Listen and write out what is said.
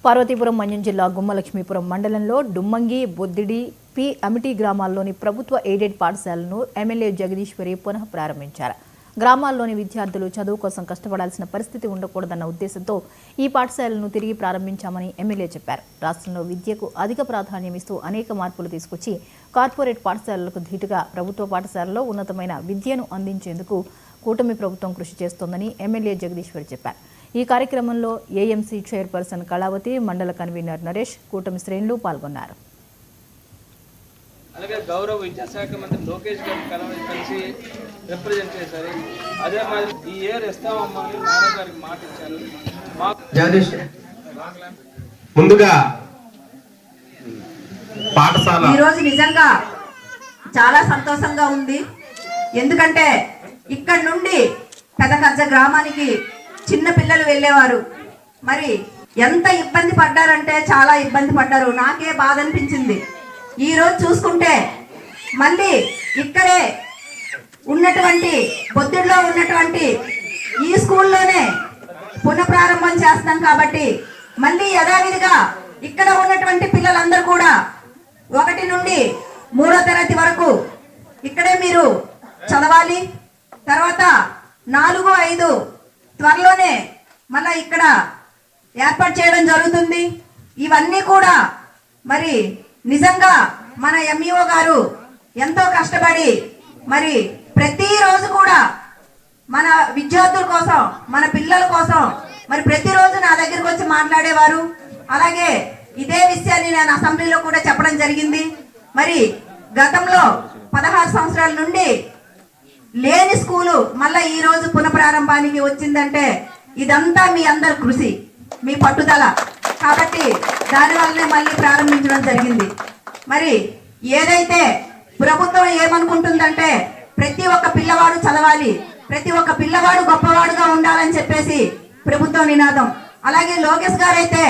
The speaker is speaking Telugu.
పార్వతీపురం మన్యం జిల్లా గుమ్మలక్ష్మీపురం మండలంలో డుమ్మంగి, బొద్దిడి, పి అమిటి గ్రామాల్లోని ప్రభుత్వ ఎయిడెడ్ పాఠశాలను ఎమ్మెల్యే జగదీశ్వరి పునః ప్రారంభించారు. గ్రామాల్లోని విద్యార్థులు చదువు కోసం కష్టపడాల్సిన పరిస్థితి ఉండకూడదన్న ఉద్దేశంతో ఈ పాఠశాలను తిరిగి ప్రారంభించామని ఎమ్మెల్యే చెప్పారు. రాష్ట్రంలో విద్యకు అధిక ప్రాధాన్యం ఇస్తూ అనేక మార్పులు తీసుకొచ్చి కార్పొరేట్ పాఠశాలలకు ధీటుగా ప్రభుత్వ పాఠశాలలో ఉన్నతమైన విద్యను అందించేందుకు కూటమి ప్రభుత్వం కృషి చేస్తోందని ఎమ్మెల్యే జగదీశ్వరి చెప్పారు. ఈ కార్యక్రమంలో ఏఎంసీ చైర్పర్సన్ కళావతి, మండల కన్వీనర్ నరేష్, కూటమి శ్రేణులు పాల్గొన్నారు. అలాగే గౌరవ విద్యాశాఖ మంత్రి లోకేష్ గారు కలిసి రిప్రజెంట్ చేశారు. అదే మాదిరి ఈ ఇయర్ ఇస్తామమ్మా అని మేడం గారికి మాట ఇచ్చారు. ముందుగా పాఠశాల ఈరోజు నిజంగా చాలా సంతోషంగా ఉంది. ఎందుకంటే ఇక్కడ నుండి పెదకజ్జ గ్రామానికి చిన్న పిల్లలు వెళ్ళేవారు. మరి ఎంత ఇబ్బంది పడ్డారంటే చాలా ఇబ్బంది పడ్డారు. నాకే బాధ అనిపించింది. ఈరోజు చూసుకుంటే మళ్ళీ ఇక్కడే ఉన్నటువంటి బొద్దుల్లో ఉన్నటువంటి ఈ స్కూల్లోనే పునఃప్రారంభం చేస్తాం కాబట్టి మళ్ళీ యథావిధిగా ఇక్కడ ఉన్నటువంటి పిల్లలందరూ కూడా 1 నుండి 3వ తరగతి వరకు ఇక్కడే మీరు చదవాలి. తర్వాత 4, 5 త్వరలోనే మళ్ళీ ఇక్కడ ఏర్పాటు చేయడం జరుగుతుంది. ఇవన్నీ కూడా మరి నిజంగా మన ఎంఈఓ గారు ఎంతో కష్టపడి మరి ప్రతిరోజు కూడా మన విద్యార్థుల కోసం, మన పిల్లల కోసం మరి ప్రతిరోజు నా దగ్గరకు వచ్చి మాట్లాడేవారు. అలాగే ఇదే విషయాన్ని నేను అసెంబ్లీలో కూడా చెప్పడం జరిగింది. మరి గతంలో 16 సంవత్సరాల నుండి లేని స్కూలు మళ్ళీ ఈ రోజు పునఃప్రారంభానికి వచ్చిందంటే ఇదంతా మీ అందరి కృషి, మీ పట్టుదల కాబట్టి దానివల్లనే మళ్ళీ ప్రారంభించడం జరిగింది. మరి ఏదైతే ప్రభుత్వం ఏమనుకుంటుందంటే ప్రతి ఒక్క పిల్లవాడు చదవాలి, ప్రతి ఒక్క పిల్లవాడు గొప్పవాడుగా ఉండాలని చెప్పేసి ప్రభుత్వం నినాదం. అలాగే లోకేష్ గారు అయితే